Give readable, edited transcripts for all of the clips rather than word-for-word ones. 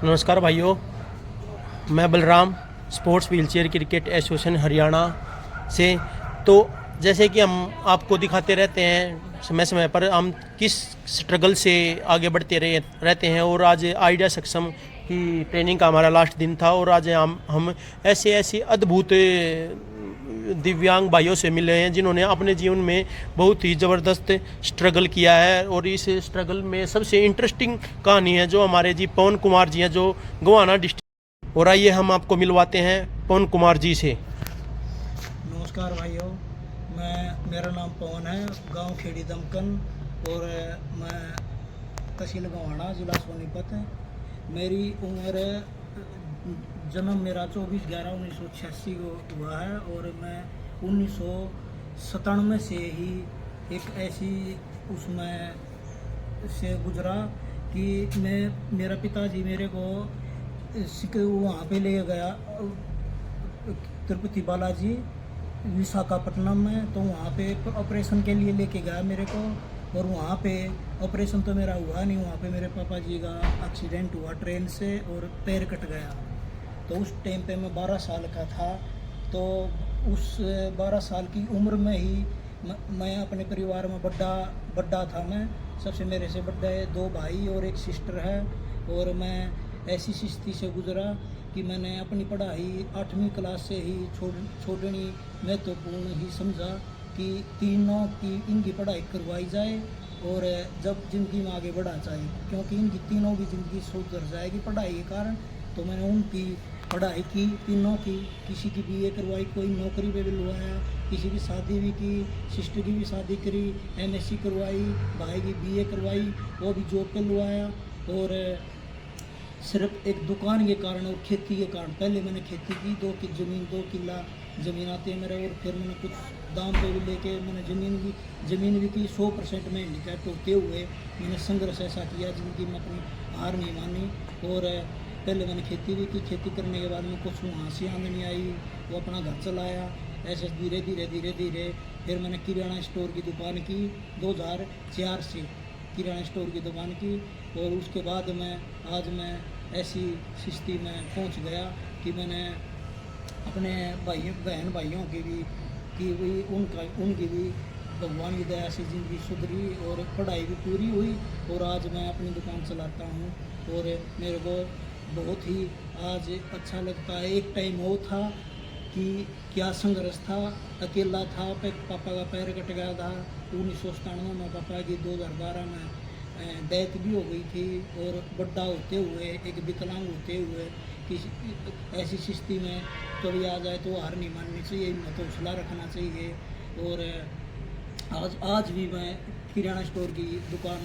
नमस्कार भाइयों, मैं Balram sports wheelchair cricket association Haryana से। तो जैसे कि हम आपको दिखाते रहते हैं समय समय पर हम किस स्ट्रगल से आगे बढ़ते रहते हैं। और आज आइडिया सक्षम की ट्रेनिंग का हमारा लास्ट दिन था और आज हम ऐसे ऐसे अद्भुत दिव्यांग भाइयों से मिले हैं जिन्होंने अपने जीवन में बहुत ही ज़बरदस्त स्ट्रगल किया है। और इस स्ट्रगल में सबसे इंटरेस्टिंग कहानी है जो हमारे जी पवन कुमार जी हैं, जो गोवाना डिस्ट्रिक्ट। और आइए हम आपको मिलवाते हैं पवन कुमार जी से। नमस्कार भाइयों, मेरा नाम पवन है, गांव खेड़ी दमकन, और मैं तहसील गोवाना, जिला सोनीपत है। मेरी उम्र जन्म मेरा 24/11/1986 को हुआ है और मैं 1997 से ही एक ऐसी उसमें से गुजरा कि मेरा पिताजी मेरे को वहाँ पे ले गया तिरुपति बालाजी विशाखापट्टनम में। तो वहाँ पे ऑपरेशन के लिए लेके गया मेरे को, और वहाँ पे ऑपरेशन तो मेरा हुआ नहीं। वहाँ पे मेरे पापा जी का एक्सीडेंट हुआ ट्रेन से और पैर कट गया। तो उस टाइम पे मैं 12 साल का था। तो उस 12 साल की उम्र में ही मैं अपने परिवार में बड़ा था। मैं सबसे मेरे से बड़े 2 भाई और एक सिस्टर है। और मैं ऐसी स्थिति से गुजरा कि मैंने अपनी पढ़ाई 8वीं क्लास से ही छोड़नी महत्वपूर्ण ही समझा कि तीनों की इनकी पढ़ाई करवाई जाए और जब ज़िंदगी में आगे बढ़ा जाए, क्योंकि इनकी तीनों की ज़िंदगी सुधर जाएगी पढ़ाई के कारण। तो मैंने उनकी पढ़ाई की, तीनों की, किसी की बीए करवाई, कोई नौकरी पे भी लुआया, किसी की शादी भी की, सिस्टर की भी शादी करी, एमएससी करवाई, भाई की बीए करवाई, वो भी जॉब पे लुआया। और सिर्फ एक दुकान के कारण और खेती के कारण, पहले मैंने खेती की, 2 किला ज़मीन आती है मेरे, और फिर मैंने कुछ दाम पे भी लेके मैंने ज़मीन भी की। 100% में हैंडीकैप्ट होते हुए मैंने संघर्ष ऐसा किया जिंदगी में, अपनी हार नहीं मानी। और पहले मैंने खेती भी की, खेती करने के बाद में कुछ वहाँ से आमदनी आई, वो अपना घर चलाया। ऐसे धीरे धीरे फिर मैंने किराना स्टोर की दुकान की 2004 से, किराना स्टोर की दुकान की। और उसके बाद आज मैं ऐसी स्थिति में पहुंच गया कि मैंने अपने बहन भाइयों की भी उनकी भी भगवान की दया से ज़िंदगी सुधरी और पढ़ाई भी पूरी हुई। और आज मैं अपनी दुकान चलाता हूं और मेरे को बहुत ही आज अच्छा लगता है। एक टाइम वो था कि क्या संघर्ष था, अकेला था, पापा का पैर कट गया था 1997 में, पापा की 2012 में डेथ भी हो गई थी। और बड़ा होते हुए, एक विकलांग होते हुए किसी ऐसी स्थिति में कभी आ जाए तो हार नहीं माननी चाहिए, हिम्मत हौसला रखना चाहिए। और आज भी मैं किराना स्टोर की दुकान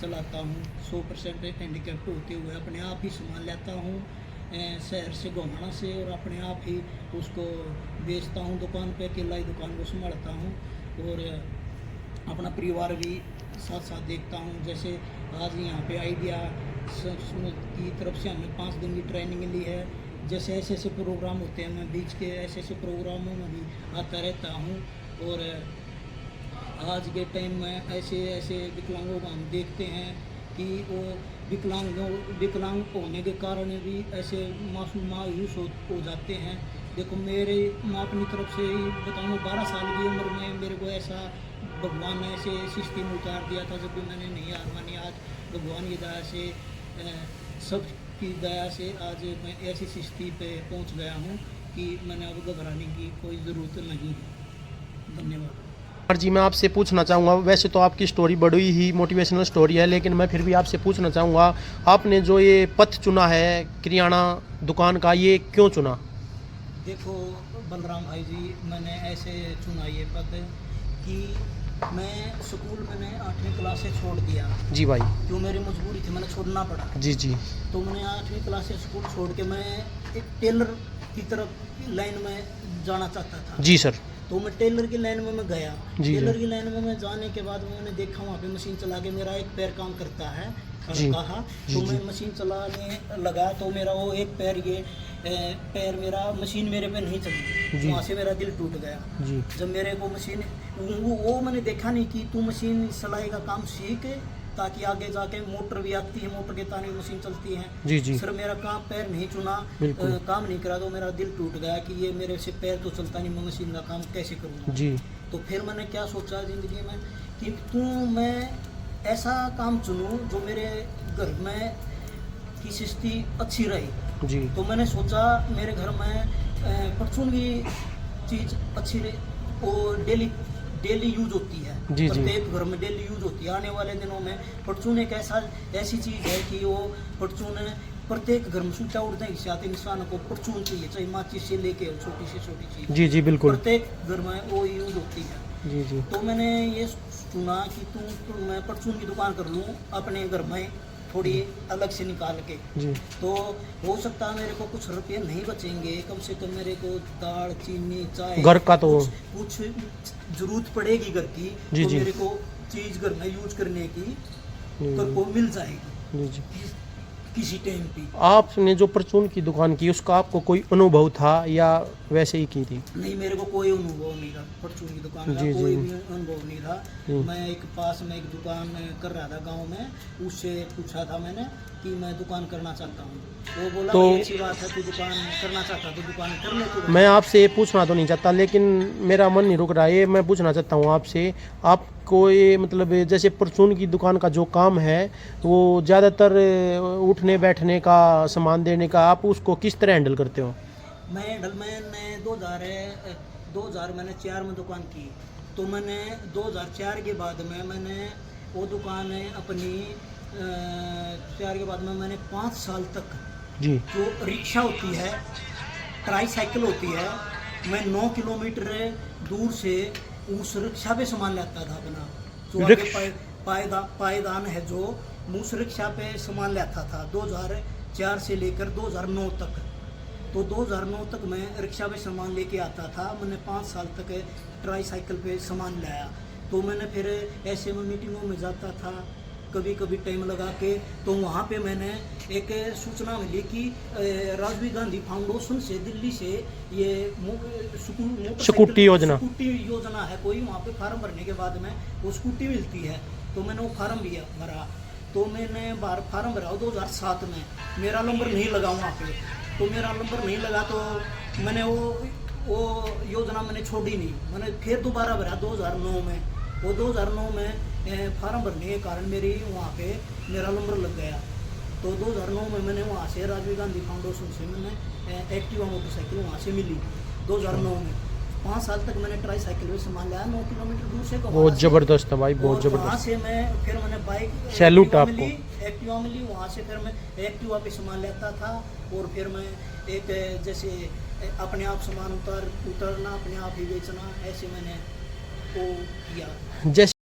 चलाता हूँ, 100% हैंडीकैप्ट होते हुए अपने आप ही सामान लेता हूँ शहर से, गोवाना से, और अपने आप ही उसको बेचता हूँ दुकान पे, अकेला ही दुकान को संभालता हूँ। और अपना परिवार भी साथ साथ देखता हूँ। जैसे आज यहाँ पे आइडिया की तरफ से हमने 5 दिन की ट्रेनिंग ली है। जैसे ऐसे ऐसे प्रोग्राम होते हैं, मैं बीच के ऐसे ऐसे प्रोग्रामों में भी आता रहता हूँ। और आज के टाइम में ऐसे ऐसे विकलांगों को हम देखते हैं कि वो विकलांग होने के कारण भी ऐसे मायूस हो जाते हैं। देखो मैं अपनी तरफ से ही बताऊँ, 12 साल की उम्र में मेरे को ऐसा भगवान ने ऐसे स्थिति में उतार दिया था जब भी मैंने नहीं हार मानी। आज भगवान की दया से, सब की दया से आज मैं ऐसी स्थिति पे पहुंच गया हूं कि मैंने अब घबराने की कोई ज़रूरत नहीं है। धन्यवाद। जी, मैं आपसे पूछना चाहूँगा, वैसे तो आपकी स्टोरी बड़ी ही मोटिवेशनल स्टोरी है, लेकिन मैं फिर भी आपसे पूछना चाहूँगा, आपने जो ये पथ चुना है किराना दुकान का, ये क्यों चुना? देखो बलराम भाई जी, मैंने ऐसे चुना ये पद कि मैं स्कूल मैंने 8वीं क्लास से छोड़ दिया। जी भाई। क्यों, मेरी मजबूरी थी, मैंने छोड़ना पड़ा। जी जी। तो मैंने 8वीं क्लास से स्कूल छोड़ के मैं एक टेलर की तरफ लाइन में जाना चाहता था। जी सर। तो मैं टेलर की लाइन में मैं गया। टेलर की लाइन में मैं जाने के बाद मैंने देखा वहाँ पे मशीन चला के मेरा एक पैर काम करता है, कहा। तो मैं मशीन चलाने लगा तो मेरा वो एक पैर पैर मेरा मशीन मेरे पे नहीं चली, वहाँ से मेरा दिल टूट गया। जब मेरे को मशीन वो मैंने देखा नहीं कि तू मशीन सिलाई का काम सीख ताकि आगे जाके मोटर भी आती है, मोटर के ताने मशीन चलती है। जी जी सर मेरा काम पैर नहीं चुना, बिल्कुल। काम नहीं करा तो मेरा दिल टूट गया कि ये मेरे से पैर तो चलता नहीं, मैं मशीन का काम कैसे करूँगा। जी तो फिर मैंने क्या सोचा ज़िंदगी में कि क्यों मैं ऐसा काम चुनूँ जो मेरे घर में की स्थिति अच्छी रही। जी तो मैंने सोचा मेरे घर में परचून की चीज़ अच्छी रही और डेली यूज होती है। जी, जी। प्रत्येक घर में डेली यूज होती है। आने वाले दिनों में परचून एक ऐसी चीज़ है कि वो परचून प्रत्येक घर में सूटा उड़ने के साथ इंसान को परचून चाहिए, चाहे माचिस से लेके छोटी से छोटी चीज़। जी जी बिल्कुल। प्रत्येक घर में वो यूज होती है। जी जी तो मैंने ये चुना कि मैं परचून की दुकान कर लूँ अपने घर में, थोड़ी अलग से निकाल के। जी तो हो सकता है मेरे को कुछ रुपये नहीं बचेंगे, कम से कम मेरे को दाल चीनी चाय घर का तो कुछ जरूरत पड़ेगी घर की। जी, तो जी। मेरे को चीज़ घर में यूज करने की जी, घर को मिल जाएगी जी जी। किसी टाइम पे। आपने जो परचून की दुकान की उसका आपको कोई अनुभव था या वैसे ही की थी? नहीं, मेरे को कोई अनुभव नहीं था परचून की दुकान का, जी, कोई जी। भी अनुभव नहीं था। जी। मैं एक पास में एक दुकान कर रहा था गांव में, उससे पूछा था मैंने कि मैं दुकान करना चाहता हूँ। वो बोला तो- ये अच्छी बात है, तू दुकान करना चाहता तो दुकान कर ले तू। मैं आपसे ये पूछना तो नहीं चाहता, लेकिन मेरा मन नहीं रुक रहा है। मैं पूछना चाहता हूँ आपसे, आपको ये मतलब जैसे परचून की दुकान का जो काम है वो ज़्यादातर उठने बैठने का सामान देने का, आप उसको किस तरह हैंडल करते हो? मैं हैंडल मैंने 2000 मैंने 4 में दुकान की। तो मैंने 2004 के बाद में मैंने वो दुकान अपनी 4 के बाद में मैंने 5 साल तक जी जो रिक्शा होती है, ट्राई साइकिल होती है, मैं 9 किलोमीटर दूर से उस रिक्शा पे सामान लाता था अपना। जो आगे पायदान है जो, उस रिक्शा पे सामान लाता था 2004 से लेकर 2009 तक। तो 2009 तक मैं रिक्शा पे सामान लेके आता था। मैंने 5 साल तक ट्राई साइकिल पे सामान लाया। तो मैंने फिर ऐसे में मीटिंगों में जाता था, कभी कभी टाइम लगा के। तो वहाँ पे मैंने एक सूचना मिली कि राजीव गांधी फाउंडेशन से दिल्ली से ये स्कूटी योजना है कोई, वहाँ पे फार्म भरने के बाद में वो स्कूटी मिलती है। तो मैंने वो फार्म भी भरा। तो मैंने फार्म भरा 2007 में, मेरा नंबर नहीं लगा वहाँ पे। तो मेरा नंबर नहीं लगा तो मैंने वो योजना मैंने छोड़ी नहीं। मैंने फिर दोबारा भरा 2009 में। वो 2009 में फार्म भरने के कारण मेरी वहाँ पे मेरा नंबर लग गया। तो 2009 में मैंने वहाँ से राजीव गांधी फाउंडेशन से मैंने एक्टिवा मोटरसाइकिल वहाँ से मिली 2009 में। 5 साल तक मैंने ट्राई साइकिल में सामान लाया 9 किलोमीटर दूर से। बहुत ज़बरदस्त है भाई, बहुत वहाँ ज़बरदस्त। से मैं फिर मैंने बाइक सैल्यूट आपको। एक्टिवा मिली, वहाँ से फिर मैं एक्टिवा पे सामान लेता था। और फिर मैं एक जैसे अपने आप सामान उतरना, अपने आप ही बेचना, ऐसे मैंने वो किया। जैसे